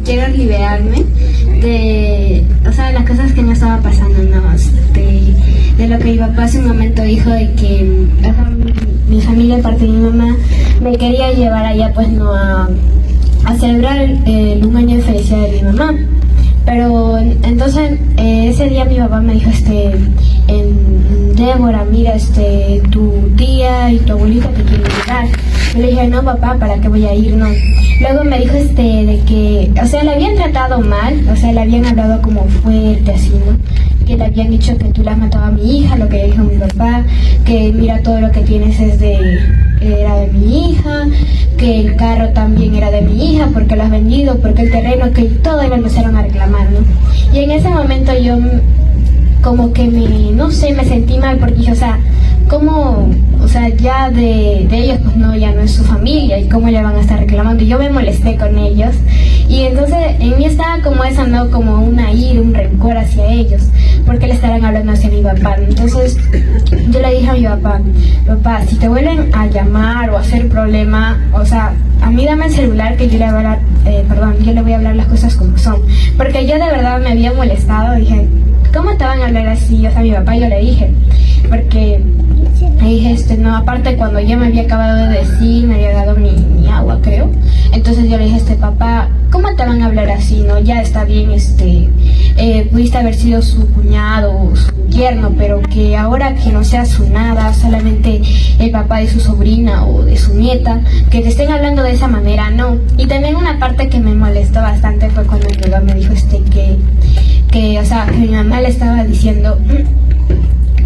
quiero liberarme de, o sea, de las cosas que me estaban pasando, ¿no? De lo que mi papá hace un momento dijo de que, o sea, mi familia, parte de mi mamá, me quería llevar allá, pues, no a celebrar un año de felicidad de mi mamá. Pero entonces ese día mi papá me dijo, Débora, mira, tu tía y tu abuelita te quieren llevar. Yo le dije, no papá, ¿para qué voy a ir? No. Luego me dijo de que, o sea, le habían tratado mal, o sea, le habían hablado como fuerte, así, ¿no? Que le habían dicho que tú le has matado a mi hija, lo que le dijo mi papá, que mira, todo lo que tienes era de mi hija, que el carro también era de mi hija, porque lo has vendido, porque el terreno, que todo, y me empezaron a reclamar, ¿no? Y en ese momento yo como que no sé, me sentí mal, porque dije, o sea, ¿cómo, o sea, ya de ellos, pues no, ya no es su familia, y cómo le van a estar reclamando? Y yo me molesté con ellos, y entonces en mí estaba como esa, ¿no? Como una ira, un rencor hacia ellos, porque le estarán hablando hacia mi papá. Entonces yo le dije a mi papá, si te vuelven a llamar o a hacer problema, o sea, a mí dame el celular que yo le voy a hablar, yo le voy a hablar las cosas como son, porque yo de verdad me había molestado. Dije, ¿cómo te van a hablar así? O sea, a mi papá yo le dije, porque le dije, no, aparte cuando ya me había acabado de decir, me había dado mi agua, creo. Entonces yo le dije, papá, ¿cómo te van a hablar así? No, ya está bien, pudiste haber sido su cuñado o su yerno, pero que ahora que no sea su nada, solamente el papá de su sobrina o de su nieta, que te estén hablando de esa manera, no. Y también una parte que me molestó bastante fue cuando mi papá me dijo que, o sea, que mi mamá le estaba diciendo,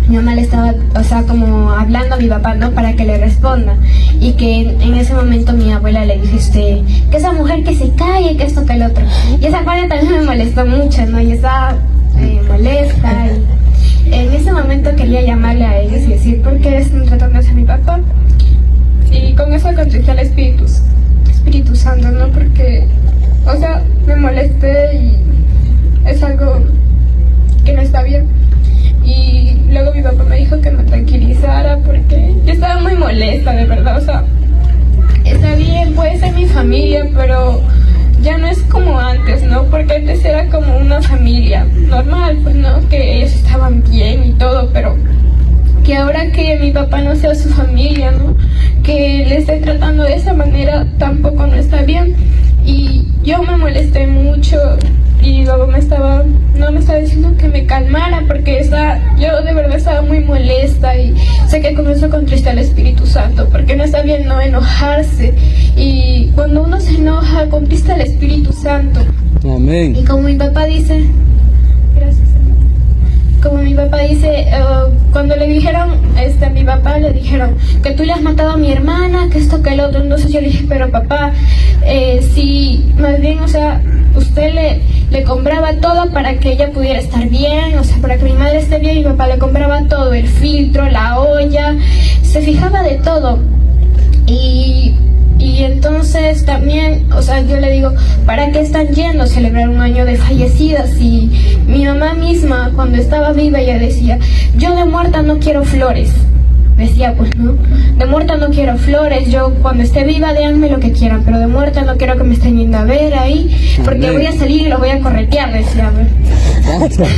mi mamá le estaba, o sea, como hablando a mi papá, ¿no? Para que le responda. Y que en ese momento mi abuela le dijo, que esa mujer que se calle, que esto, que el otro. Y esa parte también me molestó mucho, ¿no? Y estaba molesta. Y en ese momento quería llamarle a ellos y decir, ¿por qué están tratando hacia mi papá? Y con eso contesté al Espíritu Santo, ¿no? Porque, o sea, me molesté y es algo que no está bien. Y luego mi papá me dijo que me tranquilizara porque yo estaba muy molesta, de verdad. O sea, está bien, puede ser mi familia, pero ya no es como antes, ¿no? Porque antes era como una familia normal, pues, ¿no? Que ellos estaban bien y todo, pero que ahora que mi papá no sea su familia, ¿no? Que le esté tratando de esa manera tampoco no está bien. Y yo me molesté mucho. Y luego me estaba diciendo que me calmara porque yo de verdad estaba muy molesta y sé que con eso contristé al Espíritu Santo porque no está bien no enojarse y cuando uno se enoja contrista al Espíritu Santo. Amén. Y como mi papá dice, gracias, como mi papá dice, cuando le dijeron, a mi papá le dijeron que tú le has matado a mi hermana, que esto, que el otro. Entonces yo le dije, pero papá, si más bien, o sea, usted le compraba todo para que ella pudiera estar bien, o sea, para que mi madre esté bien, mi papá le compraba todo, el filtro, la olla, se fijaba de todo. Y entonces también, o sea, yo le digo, ¿para qué están yendo a celebrar un año de fallecidas? Y mi mamá misma, cuando estaba viva, ella decía, yo de muerta no quiero flores. Decía, pues no, de muerta no quiero flores, yo cuando esté viva déanme lo que quieran, pero de muerta no quiero que me estén yendo a ver ahí, porque voy a salir y los voy a corretear, decía. Entonces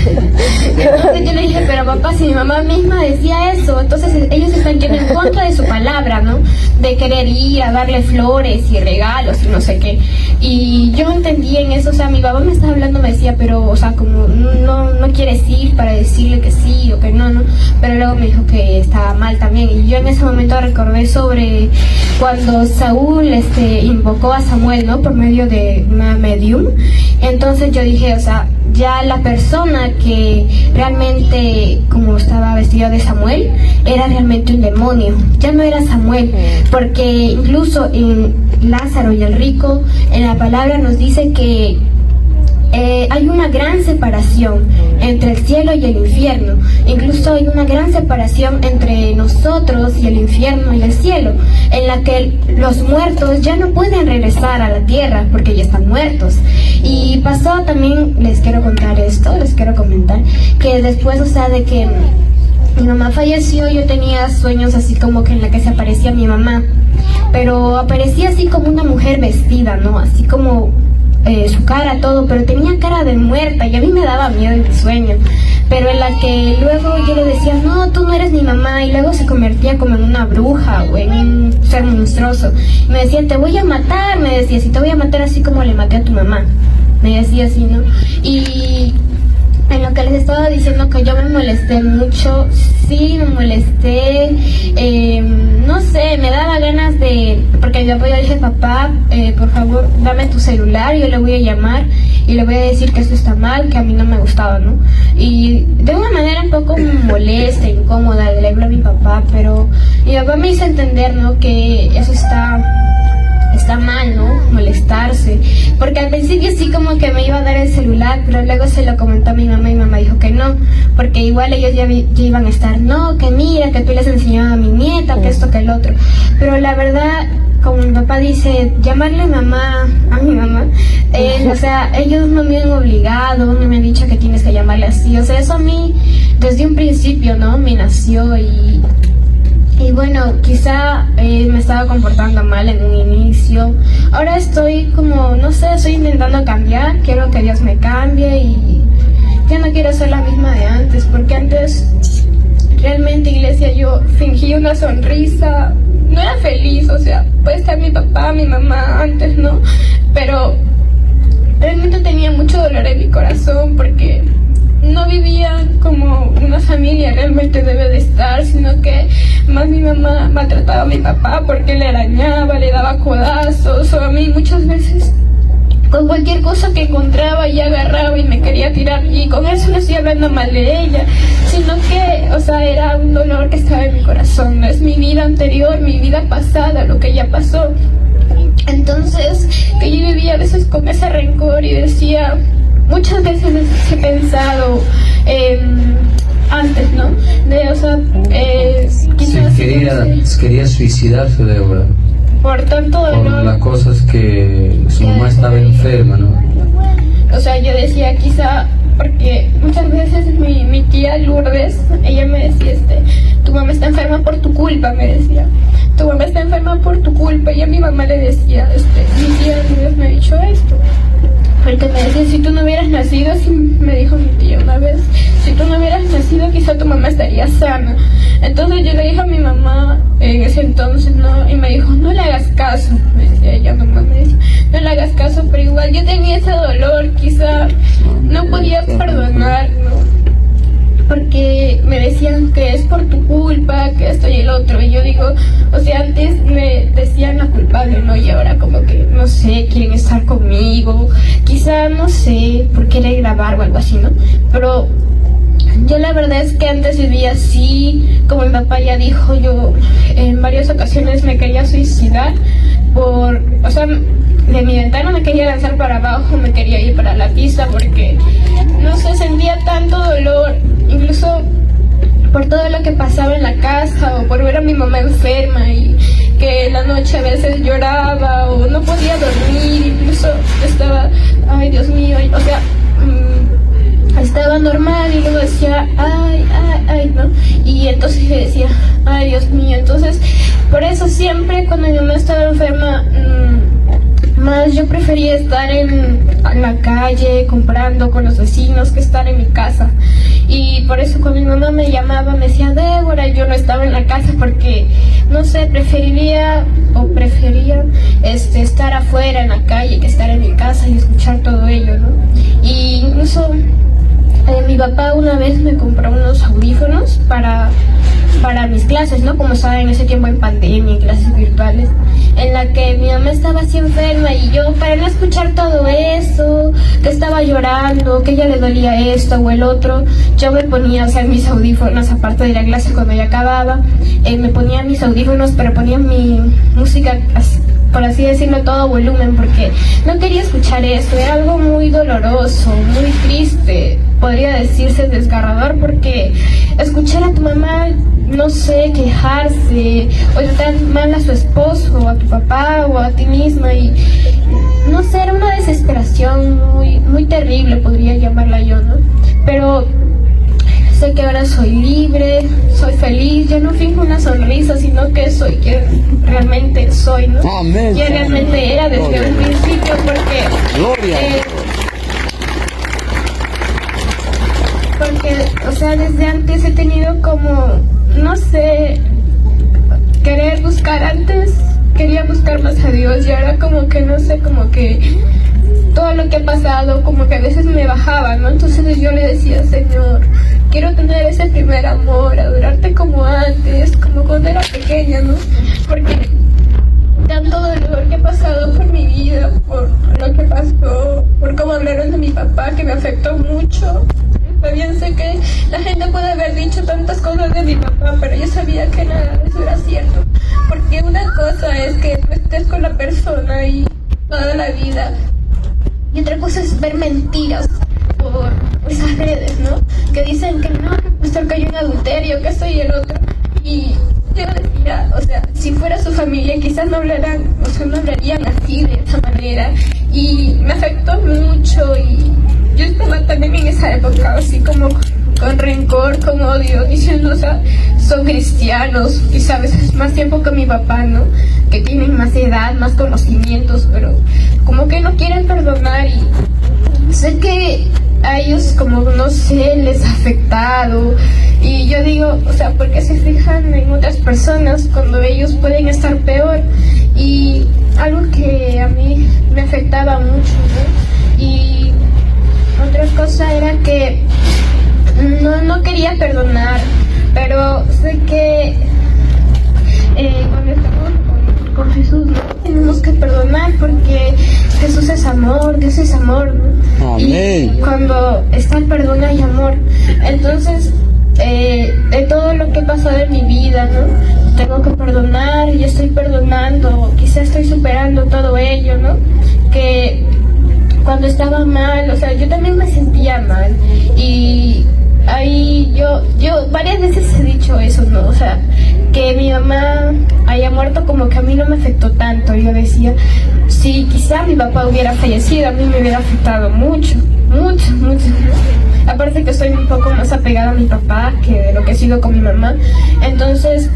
yo le dije, pero papá, si mi mamá misma decía eso, entonces ellos están yendo en contra de su palabra, ¿no? De querer ir a darle flores y regalos y no sé qué. Y yo entendí en eso, o sea, mi papá me estaba hablando, me decía, pero, o sea, como no quieres ir para decirle que sí o que no, pero luego me dijo que estaba mal también. Y yo en ese momento recordé sobre cuando Saúl invocó a Samuel, ¿no? Por medio de una medium. Entonces yo dije, o sea, ya la persona que realmente, como estaba vestido de Samuel, era realmente un demonio, ya no era Samuel, porque incluso en Lázaro y el rico, en la palabra nos dice que hay una gran separación entre el cielo y el infierno. Incluso hay una gran separación entre nosotros y el infierno y el cielo, en la que los muertos ya no pueden regresar a la tierra porque ya están muertos. Y pasó también, les quiero comentar que después, o sea, de que mi mamá falleció, yo tenía sueños así como que en la que se aparecía mi mamá, pero aparecía así como una mujer vestida, ¿no? Así como su cara, todo, pero tenía cara de muerta y a mí me daba miedo en mi sueño. Pero en la que luego yo le decía, no, tú no eres mi mamá, y luego se convertía como en una bruja o en un ser monstruoso. Me decía, te voy a matar, me decía, si te voy a matar así como le maté a tu mamá. Me decía así, ¿no? Y en lo que les estaba diciendo que yo me molesté mucho, sí me molesté, no sé, me daba ganas de, porque yo le dije, papá, por favor, dame tu celular, yo le voy a llamar y le voy a decir que esto está mal, que a mí no me gustaba, ¿no? Y de una manera un poco molesta, incómoda, le hablé a mi papá, pero mi papá me hizo entender, ¿no? Que eso está mal, ¿no? Molestarse, porque al principio sí como que me iba a dar el celular, pero luego se lo comentó a mi mamá y mi mamá dijo que no, porque igual ellos ya iban a estar, no, que mira, que tú les enseñabas a mi nieta, que esto, que el otro, pero la verdad, como mi papá dice, llamarle mamá a mi mamá, o sea, ellos no me han obligado, no me han dicho que tienes que llamarle así, o sea, eso a mí desde un principio, ¿no? Me nació y bueno, quizá me estaba comportando mal en un inicio. Ahora estoy como, no sé, estoy intentando cambiar. Quiero que Dios me cambie y ya no quiero ser la misma de antes. Porque antes, realmente, iglesia, yo fingí una sonrisa. No era feliz, o sea, puede estar mi papá, mi mamá, antes no. Pero realmente tenía mucho dolor en mi corazón porque no vivía como una familia realmente debe de estar, sino que más mi mamá maltrataba a mi papá porque le arañaba, le daba codazos, o a mí muchas veces con cualquier cosa que encontraba y agarraba y me quería tirar, y con eso no estoy hablando mal de ella, sino que, o sea, era un dolor que estaba en mi corazón, no es mi vida anterior, mi vida pasada, lo que ya pasó. Entonces, que yo vivía a veces con ese rencor y decía, muchas veces he pensado antes, ¿no? O sea, quizás quería suicidarse, Débora. Por tanto dolor. Por las cosas que su mamá estaba enferma, ¿no? O sea, yo decía quizá, porque muchas veces mi tía Lourdes, ella me decía, tu mamá está enferma por tu culpa, me decía. Tu mamá está enferma por tu culpa. Y a mi mamá le decía, mi tía Lourdes me ha dicho esto. Porque me decía, si tú no hubieras nacido, así me dijo mi tía una vez, si tú no hubieras nacido, quizá tu mamá estaría sana. Entonces yo le dije a mi mamá en ese entonces, ¿no? Y me dijo, no le hagas caso, me decía ella, mamá me decía, no le hagas caso, pero igual yo tenía ese dolor, quizá no podía perdonar, ¿no? Porque me decían que es por tu culpa, que esto y el otro, y yo digo, o sea, antes me decían la culpable, ¿no? Y ahora como que, no sé, quieren estar conmigo, quizá, no sé, por querer grabar o algo así, ¿no? Pero yo la verdad es que antes vivía así, como mi papá ya dijo, yo en varias ocasiones me quería suicidar o sea, de mi ventana me quería lanzar para abajo, me quería ir para la pista porque, no sé, sentía tanto dolor, incluso por todo lo que pasaba en la casa o por ver a mi mamá enferma y que en la noche a veces lloraba o no podía dormir, incluso estaba, ay Dios mío, o sea, estaba normal y luego decía, ay, ¿no? Y entonces yo decía, ay Dios mío, entonces por eso siempre cuando mi mamá estaba enferma, más yo prefería estar en la calle comprando con los vecinos que estar en mi casa. Y por eso cuando mi mamá me llamaba me decía, Débora, yo no estaba en la casa porque, no sé, prefería estar afuera en la calle que estar en mi casa y escuchar todo ello, ¿no? Y incluso mi papá una vez me compró unos audífonos para mis clases, ¿no? Como estaba en ese tiempo en pandemia, en clases virtuales, en la que mi mamá estaba así enferma y yo, para no escuchar todo eso, que estaba llorando, que ella le dolía esto o el otro, yo me ponía, o sea, mis audífonos, aparte de la clase cuando ya acababa, me ponía mis audífonos, pero ponía mi música, por así decirlo, a todo volumen, porque no quería escuchar eso, era algo muy doloroso, muy triste, podría decirse desgarrador, porque escuchar a tu mamá, no sé, quejarse o tratar mal a su esposo o a tu papá o a ti misma, y no sé, era una desesperación muy, muy terrible, podría llamarla yo, ¿no? Pero sé que ahora soy libre, soy feliz, ya no finjo una sonrisa, sino que soy quien realmente soy, ¿no? Amén. Quien realmente era desde un principio, porque, o sea, desde antes he tenido como, no sé, querer buscar antes, quería buscar más a Dios y ahora como que, no sé, como que todo lo que ha pasado, como que a veces me bajaba, ¿no? Entonces yo le decía, Señor, quiero tener ese primer amor, adorarte como antes, como cuando era pequeña, ¿no? Porque tanto dolor que he pasado por mi vida, por lo que pasó, por cómo hablaron de mi papá, que me afectó mucho. También sé que la gente puede haber dicho tantas cosas de mi papá, pero yo sabía que nada de eso era cierto. Porque una cosa es que tú estés con la persona y toda la vida, y otra cosa es ver mentiras por esas redes, ¿no? Que dicen que no, que pastor cayó en adulterio, que esto y el otro. Y yo decía, o sea, si fuera su familia quizás no hablaran, o sea, no hablarían así, de esa manera. Y me afectó mucho y yo estaba también en esa época así como con rencor, con odio, diciendo, o sea, son cristianos, quizá a veces más tiempo que mi papá, ¿no? Que tienen más edad, más conocimientos, pero como que no quieren perdonar y sé que a ellos como, no sé, les ha afectado y yo digo, o sea, ¿por qué se fijan en otras personas cuando ellos pueden estar peor? Y algo que a mí me afectaba mucho, ¿no? Y otra cosa era que no quería perdonar, pero sé que cuando estamos con Jesús, ¿no? Tenemos que perdonar porque Jesús es amor, Dios es amor, ¿no? Amén. Y cuando está el perdón hay amor. Entonces, de todo lo que he pasado en mi vida, ¿no? Tengo que perdonar y estoy perdonando, quizá estoy superando todo ello, ¿no? Que cuando estaba mal, o sea, yo también me sentía mal y ahí yo varias veces he dicho eso, ¿no? O sea, que mi mamá haya muerto como que a mí no me afectó tanto. Yo decía, si quizá mi papá hubiera fallecido, a mí me hubiera afectado mucho. Aparte que soy un poco más apegada a mi papá que de lo que he sido con mi mamá. Entonces,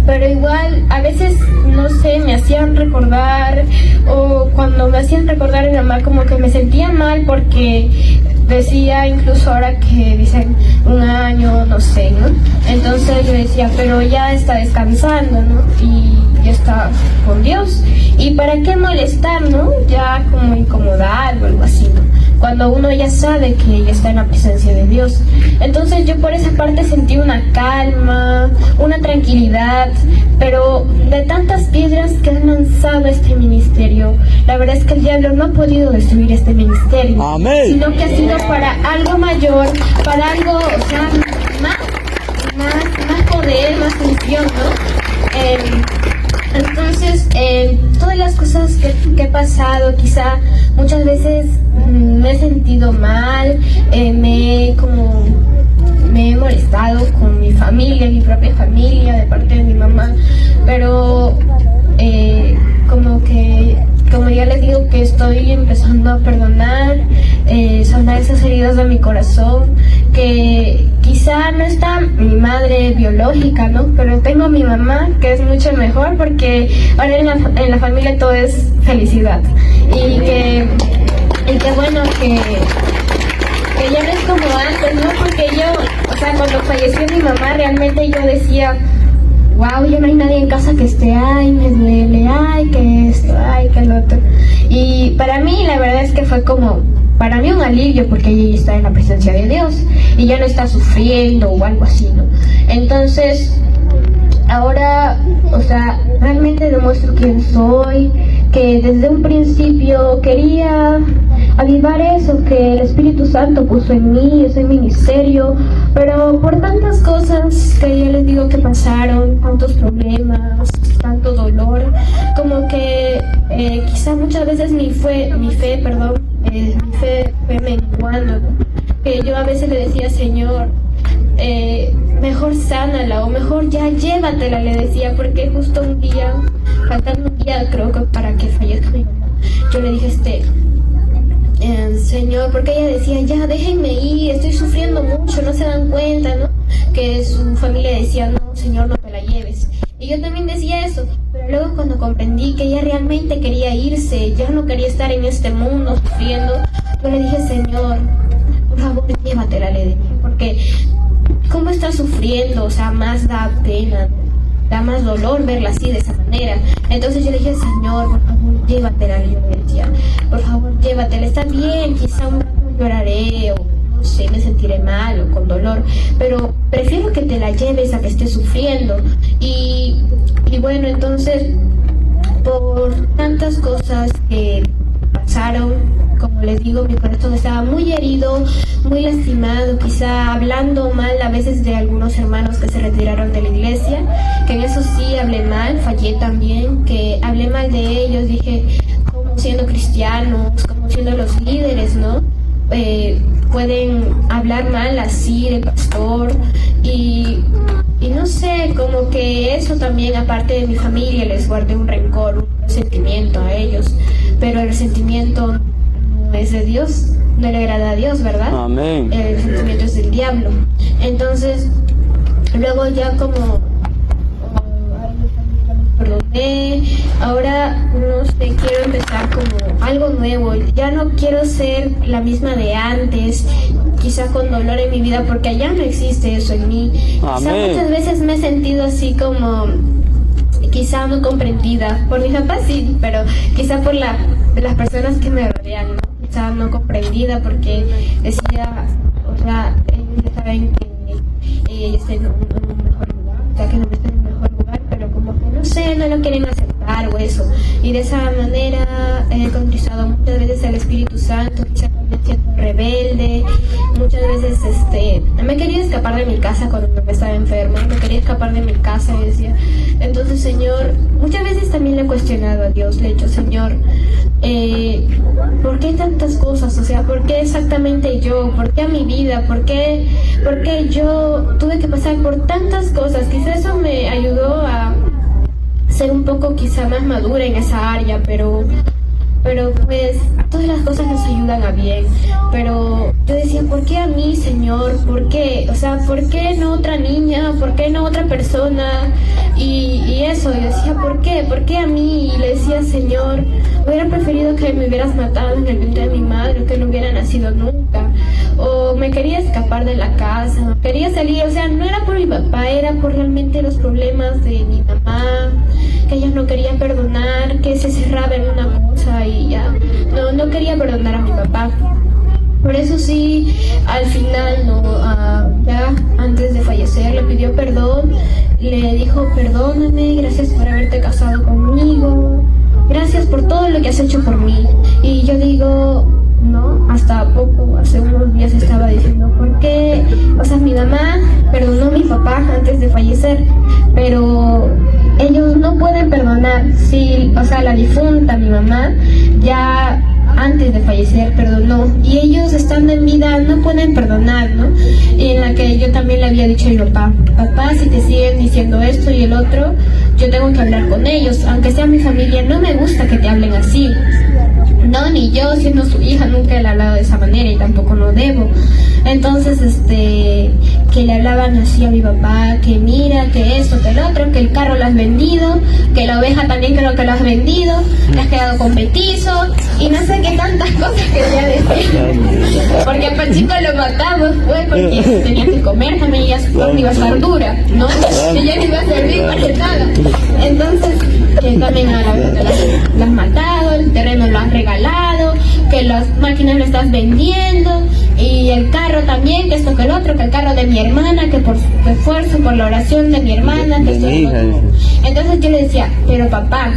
pero igual a veces, no sé, me hacían recordar, o cuando me hacían recordar a mi mamá como que me sentía mal porque decía, incluso ahora que dicen 1 año, no sé, ¿no? Entonces yo decía, pero ya está descansando, ¿no? Y ya está con Dios. ¿Y para qué molestar, no? Ya como incomodar o algo así, ¿no? Cuando uno ya sabe que ya está en la presencia de Dios. Entonces yo por esa parte sentí una calma, una tranquilidad, pero de tantas piedras que han lanzado este ministerio, la verdad es que el diablo no ha podido destruir este ministerio. Amén. Sino que ha sido para algo mayor, para algo, o sea, más poder, más función, ¿no? Entonces, todas las cosas que he pasado, quizá muchas veces me he sentido mal, me he molestado con mi familia, mi propia familia, de parte de mi mamá, pero como ya les digo que estoy empezando a perdonar, sanar esas heridas de mi corazón, que quizá no está mi madre biológica, ¿no? Pero tengo a mi mamá, que es mucho mejor, porque ahora en la familia todo es felicidad. Y que bueno, que ya no es como antes, ¿no? Porque yo, o sea, cuando falleció mi mamá, realmente yo decía, wow, ya no hay nadie en casa que esté, ay, me duele, ay, que esto, ay, que lo otro. Y para mí, la verdad es que fue como, para mí un alivio, porque ella está en la presencia de Dios y ya no está sufriendo o algo así, ¿no? Entonces, ahora, o sea, realmente demuestro quién soy, que desde un principio quería avivar eso que el Espíritu Santo puso en mí, ese ministerio, pero por tantas cosas que ya les digo que pasaron, tantos problemas, tanto dolor, como que quizá muchas veces mi fe fue menguando, ¿no? Que yo a veces le decía, Señor, mejor sánala o mejor ya llévatela, le decía, porque justo un día, faltando un día creo que para que fallezca mi mamá, yo le dije, Señor, porque ella decía, ya déjenme ir, estoy sufriendo mucho, no se dan cuenta, ¿no? Que su familia decía, no, Señor, no te la lleves. Y yo también decía eso, pero luego cuando comprendí que ella realmente quería irse, ya no quería estar en este mundo sufriendo, yo le dije, Señor, por favor, llévatela, le dije, porque cómo está sufriendo, o sea, más da pena, da más dolor verla así, de esa manera. Entonces yo le dije, Señor, por favor, llévatela, yo le decía, por favor, llévatela, está bien, quizá un rato lloraré, o no sé, me sentiré mal o con dolor, pero prefiero que te la lleves a que esté sufriendo. Y bueno, entonces, por tantas cosas que pasaron, como les digo, mi corazón estaba muy herido, muy lastimado, quizá hablando mal a veces de algunos hermanos que se retiraron de la iglesia, que en eso sí hablé mal, fallé también, que hablé mal de ellos, dije, como siendo cristianos, como siendo los líderes, ¿no? Pueden hablar mal así del pastor y no sé, como que eso también, aparte de mi familia, les guardé un rencor, un resentimiento a ellos, pero el resentimiento no es de Dios, no le agrada a Dios, ¿verdad? Amén. El resentimiento es del diablo. Entonces, luego ya como perdoné, ahora no sé, quiero empezar como algo nuevo, ya no quiero ser la misma de antes, quizá con dolor en mi vida, porque ya no existe eso en mí. Quizá muchas veces me he sentido así como, quizá no comprendida, por mis papás sí, pero quizá por las personas que me rodean, ¿no? Quizá no comprendida, porque decía, o sea, ellos ya saben que ella está en un mejor lugar, o sea, que no está en un mejor lugar, pero como que no sé, no lo quieren aceptar o eso, y de esa manera he contristado muchas veces al Espíritu Santo, quizá también siendo rebelde, muchas veces me quería escapar de mi casa cuando me estaba enferma, me quería escapar de mi casa y decía, entonces Señor, muchas veces también le he cuestionado a Dios, le he dicho, Señor, ¿por qué tantas cosas? O sea, ¿por qué exactamente yo? ¿Por qué a mi vida? ¿Por qué yo tuve que pasar por tantas cosas? Quizá eso me ayudó a ser un poco quizá más madura en esa área, pero pues todas las cosas nos ayudan a bien. Pero yo decía, ¿por qué a mí, Señor? ¿Por qué? O sea, ¿por qué no otra niña? ¿Por qué no otra persona? Y eso, yo decía, ¿por qué? ¿Por qué a mí? Y le decía, Señor, hubiera preferido que me hubieras matado en el vientre de mi madre, que no hubiera nacido nunca. O me quería escapar de la casa, quería salir, o sea, no era por mi papá, era por realmente los problemas de mi mamá, que ella no quería perdonar, que se cerraba en una cosa y ya, no quería perdonar a mi papá. Por eso sí, al final, ya antes de fallecer, le pidió perdón, le dijo, perdóname, gracias por haberte casado conmigo, gracias por todo lo que has hecho por mí. Y yo digo, no, hace unos días estaba diciendo, ¿por qué? O sea, mi mamá perdonó a mi papá antes de fallecer, pero ellos no pueden perdonar. Sí, o sea, la difunta, mi mamá, ya antes de fallecer perdonó, y ellos estando en vida no pueden perdonar, ¿no? Y en la que yo también le había dicho a mi papá, si te siguen diciendo esto y el otro, yo tengo que hablar con ellos, aunque sea mi familia, no me gusta que te hablen así. No, ni yo, siendo su hija, nunca le he hablado de esa manera y tampoco no debo. Entonces, que le hablaban así a mi papá, que mira, que esto, que el otro, que el carro lo has vendido, que la oveja también creo que lo has vendido, te has quedado con petizo, y no sé qué tantas cosas quería decir. Porque a Pachito lo matamos, pues, porque tenía que comer, también ya su carne iba a estar dura, ¿no? Y ya no iba a servir para nada. Entonces, que también a la lo has matado, el terreno lo has regalado, que las máquinas lo estás vendiendo, y el carro también, que esto que el otro, que el carro de mi hermana, que por su esfuerzo, por la oración de mi hermana, que esto que el otro. Entonces yo le decía, pero papá,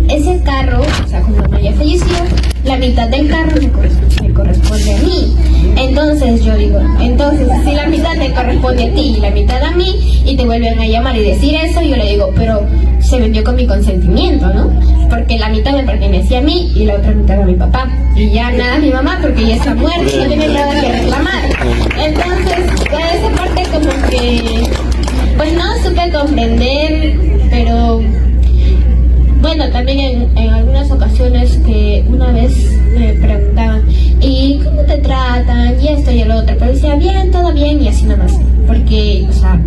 ese carro, o sea, como mamá ya falleció, la mitad del carro me corresponde a mí. Entonces yo digo, si la mitad me corresponde a ti y la mitad a mí, y te vuelven a llamar y decir eso, yo le digo, pero se vendió con mi consentimiento, ¿no? Porque la mitad me pertenecía a mí y la otra mitad a mi papá. Y ya nada a mi mamá, porque ya está muerta y no tiene nada que reclamar. Entonces, ya esa parte como que, pues no supe comprender, pero bueno, también en algunas ocasiones que una vez me preguntaban, ¿y pero decía, bien, todo bien, y así nomás. Porque, o sea,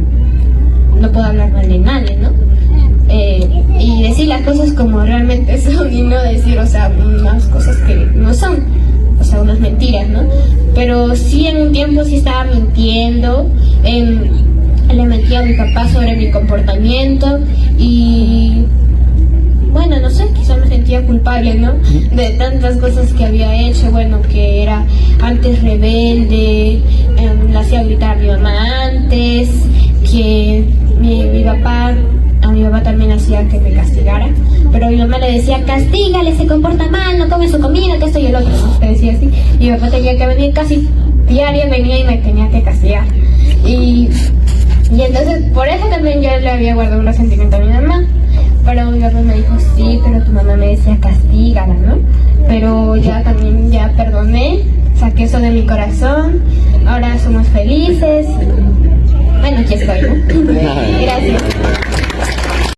no puedo hablar mal de nadie, ¿no? Y decir las cosas como realmente son y no decir, o sea, unas cosas que no son, o sea, unas mentiras, ¿no? Pero sí, en un tiempo sí estaba mintiendo, le mentí a mi papá sobre mi comportamiento y bueno, no sé, quizá me sentía culpable, ¿no? De tantas cosas que había hecho, bueno, que era antes rebelde, le hacía gritar a mi mamá antes, que mi papá, a mi papá también hacía que me castigara, pero mi mamá le decía, castígale, se comporta mal, no come su comida, que esto y el otro, ¿no? Le decía así, y mi papá tenía que venir casi diario, venía y me tenía que castigar. Y entonces, por eso también yo le había guardado un resentimiento a mi mamá. Pero mi papá me dijo, sí, pero tu mamá me decía, castígala, ¿no? Pero ya también, ya perdoné, saqué eso de mi corazón, ahora somos felices. Bueno, aquí estoy, ¿no? Gracias.